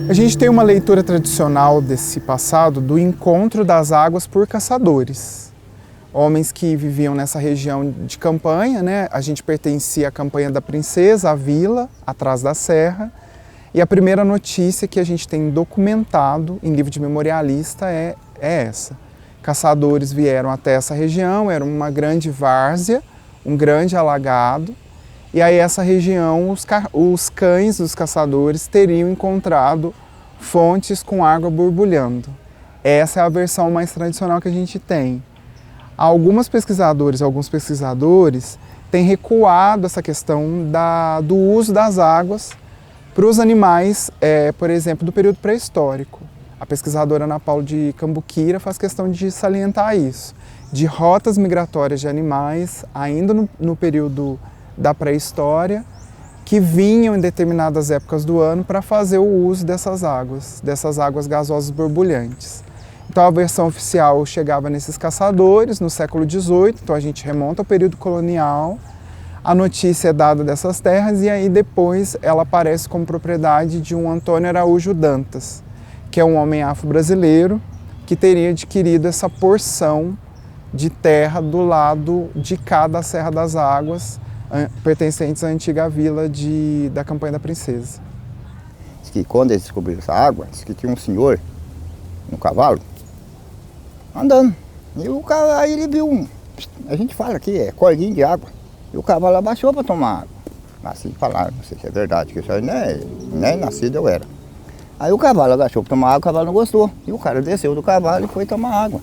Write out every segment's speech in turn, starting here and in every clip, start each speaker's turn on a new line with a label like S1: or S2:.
S1: A gente tem uma leitura tradicional desse passado do encontro das águas por caçadores. Homens que viviam nessa região de campanha, né? A gente pertencia à campanha da Princesa, a vila, atrás da serra. E a primeira notícia que a gente tem documentado em livro de memorialista é essa. Caçadores vieram até essa região, era uma grande várzea, um grande alagado. E aí essa região, os cães dos caçadores teriam encontrado fontes com água borbulhando. Essa é a versão mais tradicional que a gente tem. Alguns pesquisadores têm recuado essa questão do uso das águas para os animais, por exemplo, do período pré-histórico. A pesquisadora Ana Paula de Cambuquira faz questão de salientar isso, de rotas migratórias de animais, ainda no período da pré-história, que vinham em determinadas épocas do ano para fazer o uso dessas águas gasosas borbulhantes. Então a versão oficial chegava nesses caçadores no século XVIII, então a gente remonta ao período colonial, a notícia é dada dessas terras e aí depois ela aparece como propriedade de um Antônio Araújo Dantas, que é um homem afro-brasileiro que teria adquirido essa porção de terra do lado de cá da Serra das Águas, pertencentes à antiga vila da Campanha da Princesa.
S2: Diz que quando eles descobriram essa água, diz que tinha um senhor no cavalo andando. E o cavalo, aí ele viu a gente fala aqui, é corguinho de água. E o cavalo abaixou para tomar água. Assim falaram, não sei se é verdade, que isso aí nem nascido eu era. Aí o cavalo agachou para tomar água, o cavalo não gostou. E o cara desceu do cavalo e foi tomar água.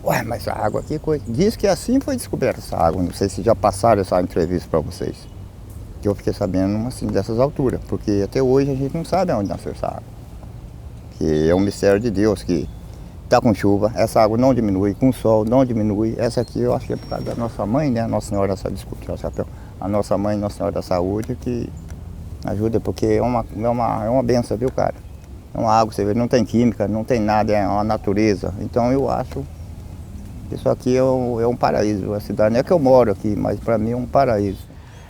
S2: Ué, mas essa água aqui, coisa. Diz que assim foi descoberta essa água. Não sei se já passaram essa entrevista para vocês. Que eu fiquei sabendo assim, dessas alturas. Porque até hoje a gente não sabe onde nasceu essa água. Que é um mistério de Deus, que está com chuva, essa água não diminui, com sol não diminui. Essa aqui eu acho que é por causa da nossa mãe, né? Nossa Senhora, desculpa, o chapéu. A nossa mãe, Nossa Senhora da Saúde, que ajuda, porque é uma benção, viu, cara? É uma água, você vê, não tem química, não tem nada, é uma natureza. Então eu acho que isso aqui é um paraíso. A cidade não é que eu moro aqui, mas para mim é um paraíso.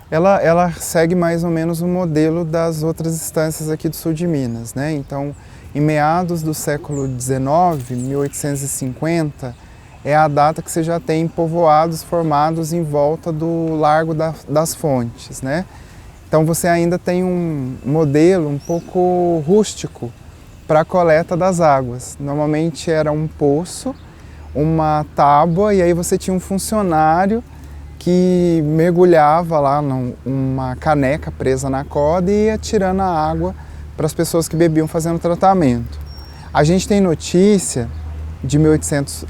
S1: Ela segue mais ou menos o modelo das outras estâncias aqui do sul de Minas, né? Então, em meados do século XIX, 1850, é a data que você já tem povoados formados em volta do Largo das Fontes, né? Então você ainda tem um modelo um pouco rústico para a coleta das águas. Normalmente era um poço, uma tábua, e aí você tinha um funcionário que mergulhava lá numa caneca presa na corda e ia tirando a água para as pessoas que bebiam fazendo tratamento. A gente tem notícia de 1800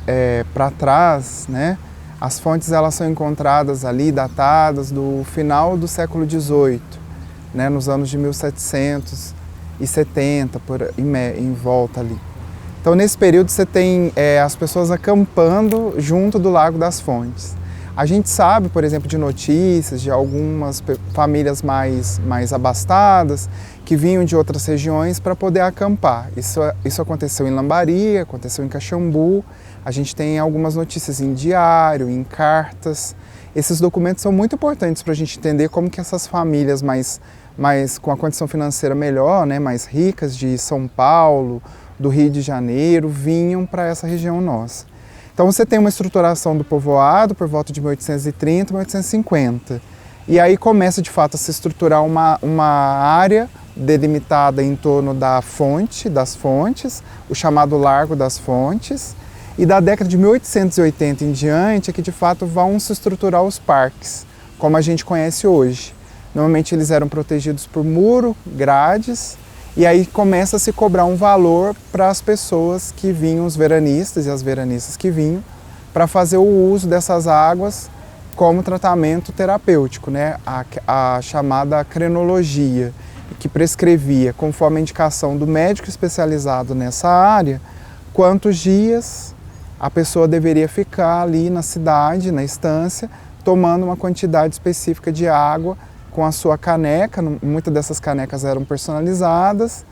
S1: para trás, né? As fontes elas são encontradas ali, datadas do final do século XVIII, né, nos anos de 1770, em volta ali. Então, nesse período, você tem as pessoas acampando junto do Lago das Fontes. A gente sabe, por exemplo, de notícias de algumas famílias mais abastadas que vinham de outras regiões para poder acampar. Isso aconteceu em Lambari, aconteceu em Caxambu. A gente tem algumas notícias em diário, em cartas. Esses documentos são muito importantes para a gente entender como que essas famílias mais com a condição financeira melhor, né, mais ricas de São Paulo, do Rio de Janeiro, vinham para essa região nossa. Então você tem uma estruturação do povoado por volta de 1830, 1850. E aí começa de fato a se estruturar uma área delimitada em torno das fontes, o chamado Largo das Fontes. E da década de 1880 em diante é que de fato vão se estruturar os parques, como a gente conhece hoje. Normalmente eles eram protegidos por muro, grades, e aí começa a se cobrar um valor para as pessoas que vinham, os veranistas e as veranistas que vinham, para fazer o uso dessas águas como tratamento terapêutico, né? A chamada crenologia, que prescrevia, conforme a indicação do médico especializado nessa área, quantos dias a pessoa deveria ficar ali na cidade, na estância, tomando uma quantidade específica de água com a sua caneca. Muitas dessas canecas eram personalizadas,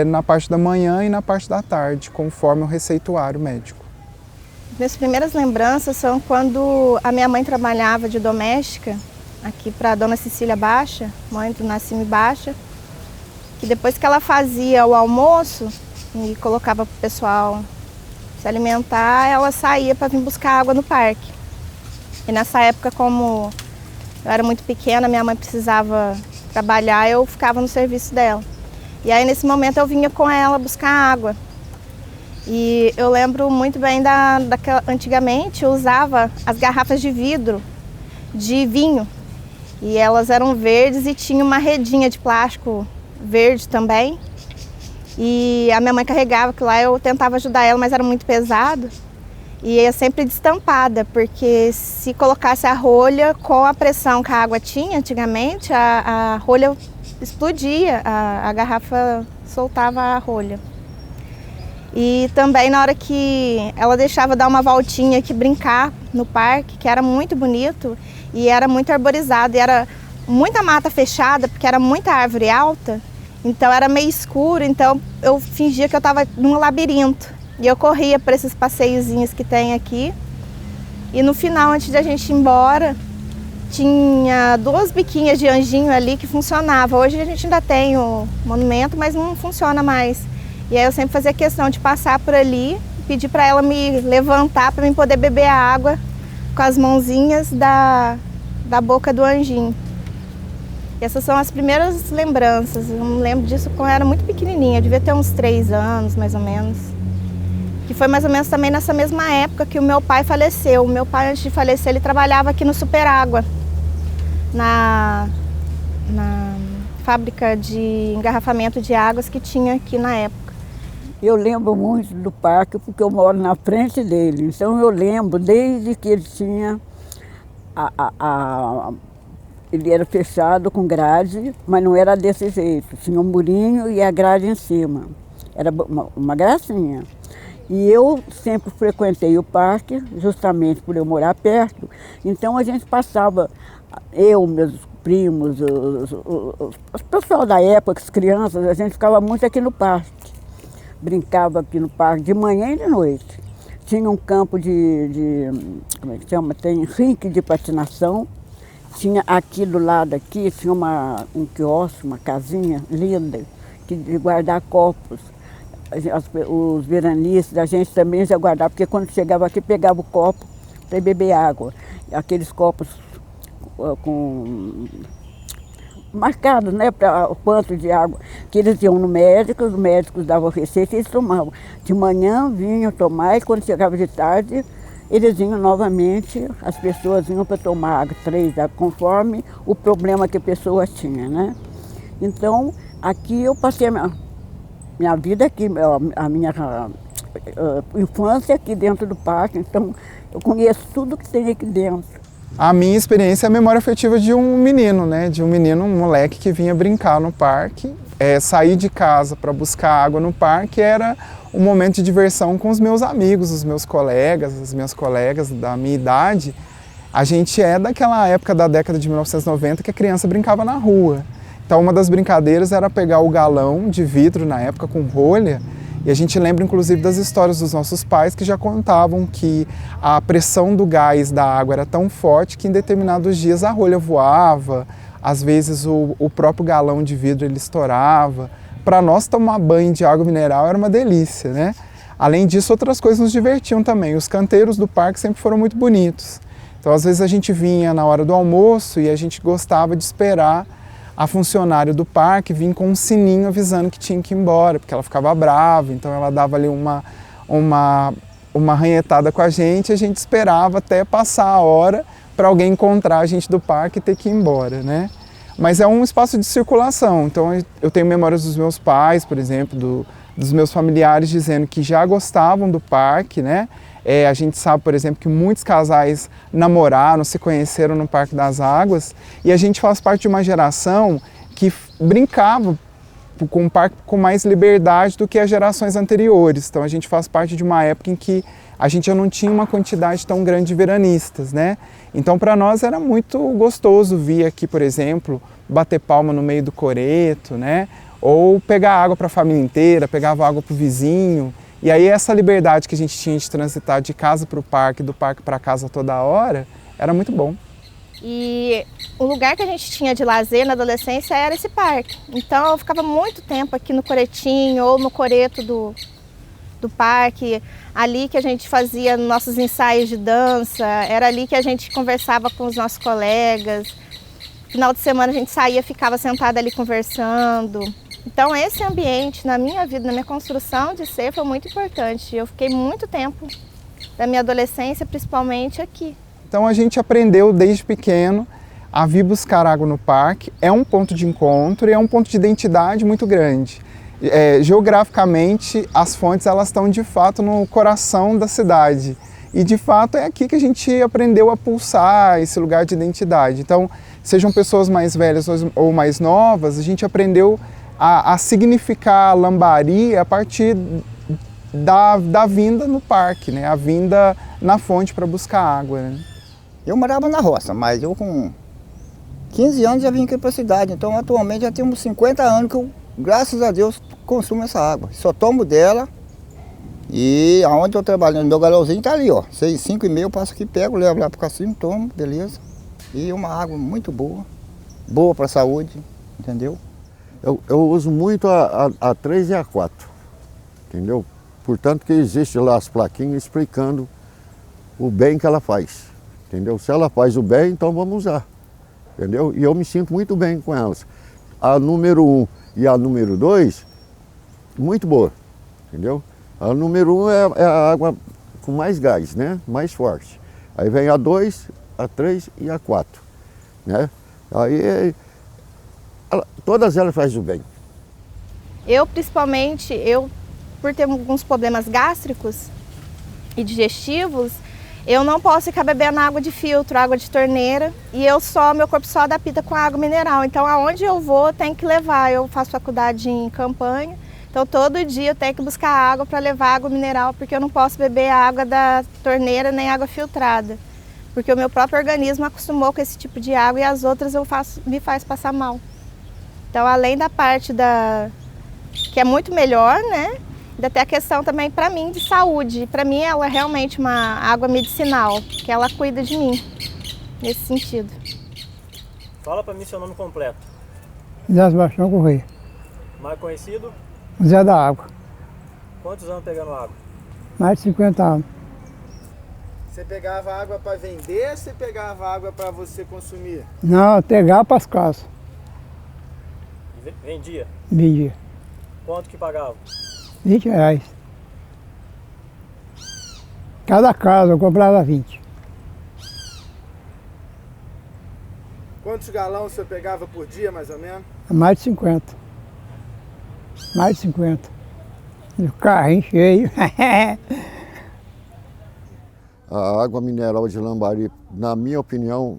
S1: na parte da manhã e na parte da tarde, conforme o receituário médico.
S3: Minhas primeiras lembranças são quando a minha mãe trabalhava de doméstica, aqui para a Dona Cecília Baixa, mãe do Nascimento Baixa, que depois que ela fazia o almoço e colocava para o pessoal se alimentar, ela saía para vir buscar água no parque. E nessa época, como eu era muito pequena, minha mãe precisava trabalhar, eu ficava no serviço dela. E aí nesse momento eu vinha com ela buscar água. E eu lembro muito bem antigamente eu usava as garrafas de vidro de vinho. E elas eram verdes e tinha uma redinha de plástico verde também. E a minha mãe carregava aquilo lá, eu tentava ajudar ela, mas era muito pesado. E é sempre destampada, porque se colocasse a rolha com a pressão que a água tinha antigamente, a rolha explodia, a garrafa soltava a rolha. E também na hora que ela deixava dar uma voltinha aqui, brincar no parque, que era muito bonito e era muito arborizado, e era muita mata fechada, porque era muita árvore alta, então era meio escuro, então eu fingia que eu estava num labirinto. E eu corria por esses passeiozinhos que tem aqui. E no final, antes de a gente ir embora, tinha 2 biquinhas de anjinho ali que funcionavam. Hoje a gente ainda tem o monumento, mas não funciona mais. E aí eu sempre fazia questão de passar por ali, pedir para ela me levantar para eu poder beber a água com as mãozinhas da boca do anjinho. E essas são as primeiras lembranças. Eu me lembro disso quando eu era muito pequenininha, eu devia ter uns 3 anos mais ou menos. Que foi mais ou menos também nessa mesma época que o meu pai faleceu. O meu pai, antes de falecer, ele trabalhava aqui no Superágua, na fábrica de engarrafamento de águas que tinha aqui na época.
S4: Eu lembro muito do parque porque eu moro na frente dele. Então eu lembro desde que ele tinha ele era fechado com grade, mas não era desse jeito. Tinha um murinho e a grade em cima. Era uma gracinha. E eu sempre frequentei o parque, justamente por eu morar perto. Então a gente passava, eu, meus primos, os pessoal da época, as crianças, a gente ficava muito aqui no parque. Brincava aqui no parque de manhã e de noite. Tinha um campo como é que chama? Tem rink de patinação. Tinha aqui do lado aqui, tinha um quiosque, uma casinha linda, de guardar copos. Os veranistas, a gente também já guardava, porque quando chegava aqui pegava o copo para beber água. Aqueles copos marcados, né, para o quanto de água que eles iam no médico, os médicos davam receita e eles tomavam. De manhã vinham tomar e quando chegava de tarde, eles vinham novamente, as pessoas vinham para tomar água, 3 águas, conforme o problema que a pessoa tinha, né? Então, aqui eu passei minha vida aqui, a minha infância aqui dentro do parque, então eu conheço tudo que tem aqui dentro.
S1: A minha experiência é a memória afetiva de um menino, né? De um menino, um moleque que vinha brincar no parque. Sair de casa para buscar água no parque era um momento de diversão com os meus amigos, os meus colegas, as minhas colegas da minha idade. A gente é daquela época da década de 1990 que a criança brincava na rua. Então uma das brincadeiras era pegar o galão de vidro na época com rolha. E a gente lembra inclusive das histórias dos nossos pais que já contavam que a pressão do gás da água era tão forte que em determinados dias a rolha voava, às vezes o próprio galão de vidro ele estourava. Para nós tomar banho de água mineral era uma delícia, né? Além disso, outras coisas nos divertiam também. Os canteiros do parque sempre foram muito bonitos. Então às vezes a gente vinha na hora do almoço e a gente gostava de esperar a funcionária do parque vir com um sininho avisando que tinha que ir embora, porque ela ficava brava, então ela dava ali uma ranhetada com a gente esperava até passar a hora para alguém encontrar a gente do parque e ter que ir embora, né? Mas é um espaço de circulação, então eu tenho memórias dos meus pais, por exemplo, dos meus familiares dizendo que já gostavam do parque, né? A gente sabe, por exemplo, que muitos casais namoraram, se conheceram no Parque das Águas e a gente faz parte de uma geração que brincava com o parque com mais liberdade do que as gerações anteriores. Então a gente faz parte de uma época em que a gente já não tinha uma quantidade tão grande de veranistas, né? Então para nós era muito gostoso vir aqui, por exemplo, bater palma no meio do coreto, né? Ou pegar água para a família inteira, pegava água para o vizinho. E aí essa liberdade que a gente tinha de transitar de casa para o parque, do parque para casa toda hora, era muito bom.
S3: E o lugar que a gente tinha de lazer na adolescência era esse parque. Então eu ficava muito tempo aqui no coretinho ou no coreto do parque, ali que a gente fazia nossos ensaios de dança, era ali que a gente conversava com os nossos colegas. Final de semana a gente saía, ficava sentada ali conversando. Então esse ambiente na minha vida, na minha construção de ser, foi muito importante. Eu fiquei muito tempo da minha adolescência, principalmente aqui.
S1: Então a gente aprendeu desde pequeno a vir buscar água no parque. É um ponto de encontro e é um ponto de identidade muito grande. Geograficamente, as fontes elas estão de fato no coração da cidade. E de fato é aqui que a gente aprendeu a pulsar esse lugar de identidade. Então, sejam pessoas mais velhas ou mais novas, a gente aprendeu a significar a Lambari a partir da vinda no parque, né? A vinda na fonte para buscar água, né?
S2: Eu morava na roça, mas eu com 15 anos já vim aqui para a cidade. Então atualmente já temos 50 anos que eu, graças a Deus, consumo essa água. Só tomo dela e aonde eu estou trabalhando, meu galãozinho está ali, ó. 5,5 eu passo aqui, pego, levo lá para o cassino, tomo, beleza. E uma água muito boa, boa para a saúde, entendeu?
S5: Eu uso muito a 3 e a 4, entendeu? Portanto que existe lá as plaquinhas explicando o bem que ela faz, entendeu? Se ela faz o bem, então vamos usar, entendeu? E eu me sinto muito bem com elas. A número 1 e a número 2, muito boa, entendeu? A número 1 é a água com mais gás, né? Mais forte. Aí vem a 2, a 3 e a 4, né? Aí todas elas fazem o bem.
S3: Eu, principalmente, por ter alguns problemas gástricos e digestivos, eu não posso ficar bebendo água de filtro, água de torneira, e meu corpo só adapta com água mineral. Então, aonde eu vou, tem que levar. Eu faço faculdade em Campanha, então todo dia eu tenho que buscar água para levar água mineral, porque eu não posso beber a água da torneira nem água filtrada, porque o meu próprio organismo acostumou com esse tipo de água e as outras me faz passar mal. Então, além da parte que é muito melhor, né? Ainda tem a questão também, para mim, de saúde. Para mim, ela é realmente uma água medicinal, que ela cuida de mim, nesse sentido.
S6: Fala para mim seu nome completo.
S7: Zé Sebastião Correia.
S6: Mais conhecido?
S7: Zé da Água.
S6: Quantos anos pegando água?
S7: Mais de 50 anos.
S8: Você pegava água para vender ou você pegava água para você consumir?
S7: Não, pegar para as casas.
S6: Vendia?
S7: Vendia.
S6: Quanto que pagava?
S7: R$20. Cada casa eu comprava 20.
S8: Quantos galões você pegava por dia, mais ou menos?
S7: Mais de 50. Mais de 50. O carrinho cheio.
S5: A água mineral de Lambari, na minha opinião,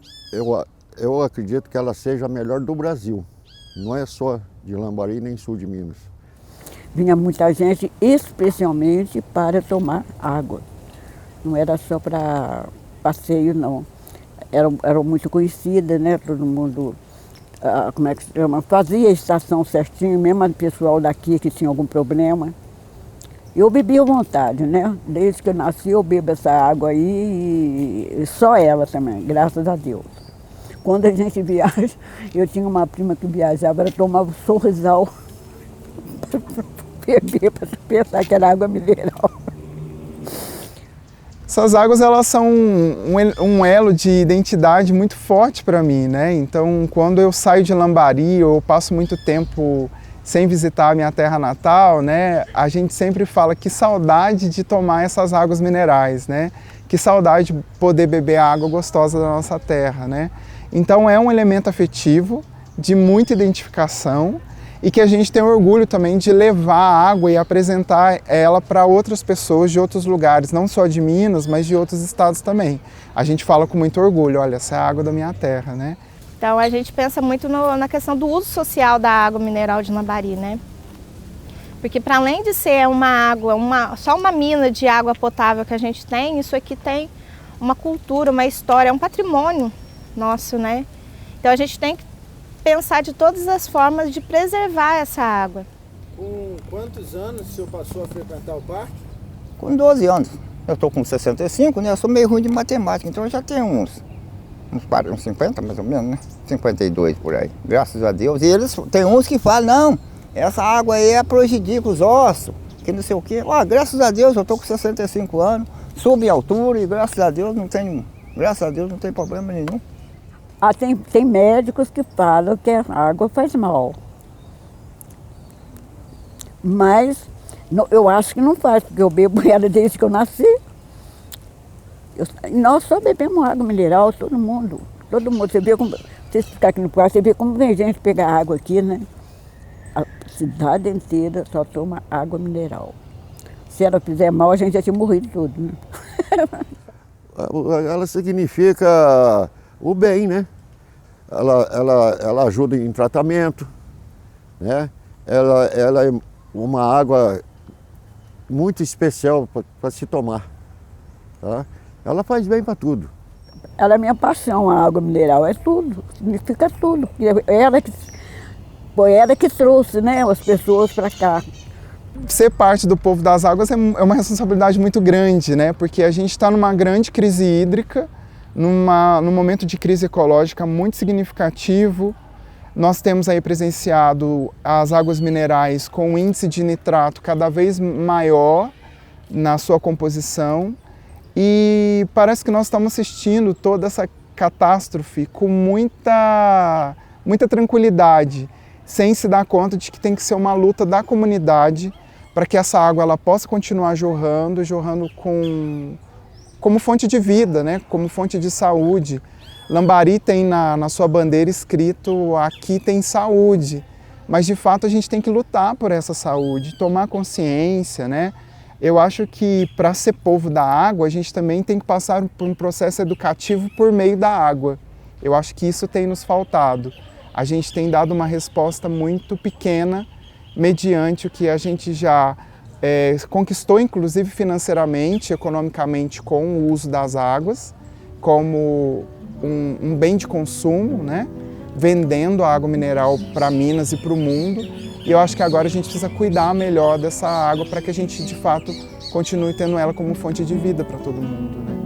S5: eu acredito que ela seja a melhor do Brasil. Não é só de Lambari nem sul de Minas.
S4: Vinha muita gente especialmente para tomar água. Não era só para passeio, não. Era muito conhecida, né? Todo mundo, como é que se chama? Fazia a estação certinho, mesmo o pessoal daqui que tinha algum problema. Eu bebi à vontade, né? Desde que eu nasci eu bebo essa água aí e só ela também, graças a Deus. Quando a gente viaja, eu tinha uma prima que viajava, ela tomava sorrisal para beber, para pensar que era água mineral.
S1: Essas águas, elas são um elo de identidade muito forte para mim, né? Então, quando eu saio de Lambari ou passo muito tempo sem visitar a minha terra natal, né? A gente sempre fala que saudade de tomar essas águas minerais, né? Que saudade de poder beber a água gostosa da nossa terra, né? Então, é um elemento afetivo, de muita identificação, e que a gente tem orgulho também de levar a água e apresentar ela para outras pessoas de outros lugares, não só de Minas, mas de outros estados também. A gente fala com muito orgulho, olha, essa é a água da minha terra, né?
S3: Então a gente pensa muito na questão do uso social da água mineral de Lambari, né? Porque para além de ser uma água, só uma mina de água potável que a gente tem, isso aqui tem uma cultura, uma história, um patrimônio nosso, né? Então a gente tem que pensar de todas as formas de preservar essa água.
S8: Com quantos anos o senhor passou a frequentar o parque?
S2: Com 12 anos. Eu estou com 65, né? Eu sou meio ruim de matemática, então eu já tenho uns 50 mais ou menos, né? 52 por aí, graças a Deus. E eles, tem uns que falam, não, essa água aí prejudica os ossos, que não sei o quê. Graças a Deus eu estou com 65 anos, subo em altura e graças a Deus não tem problema nenhum.
S4: Tem médicos que falam que a água faz mal. Mas eu acho que não faz, porque eu bebo ela desde que eu nasci. Nós só bebemos água mineral, todo mundo. Você vê como, você ficar aqui no parque, você vê como vem gente pegar água aqui, né? A cidade inteira só toma água mineral. Se ela fizer mal, a gente já tinha morrido tudo, né?
S5: Ela significa o bem, né? Ela ajuda em tratamento, né? Ela é uma água muito especial para se tomar, tá? Ela faz bem para tudo.
S4: Ela é minha paixão, a água mineral, é tudo, significa tudo. Foi ela que trouxe, né, as pessoas para cá.
S1: Ser parte do povo das águas é uma responsabilidade muito grande, né? Porque a gente está numa grande crise hídrica, num momento de crise ecológica muito significativo. Nós temos aí presenciado as águas minerais com um índice de nitrato cada vez maior na sua composição. E parece que nós estamos assistindo toda essa catástrofe com muita tranquilidade, sem se dar conta de que tem que ser uma luta da comunidade para que essa água ela possa continuar jorrando como fonte de vida, né? Como fonte de saúde. Lambari tem na sua bandeira escrito aqui tem saúde, mas de fato a gente tem que lutar por essa saúde, tomar consciência, né? Eu acho que para ser povo da água, a gente também tem que passar por um processo educativo por meio da água. Eu acho que isso tem nos faltado. A gente tem dado uma resposta muito pequena mediante o que a gente já conquistou, inclusive financeiramente, economicamente, com o uso das águas, como um bem de consumo, né? Vendendo a água mineral para Minas e para o mundo. E eu acho que agora a gente precisa cuidar melhor dessa água para que a gente, de fato, continue tendo ela como fonte de vida para todo mundo, né?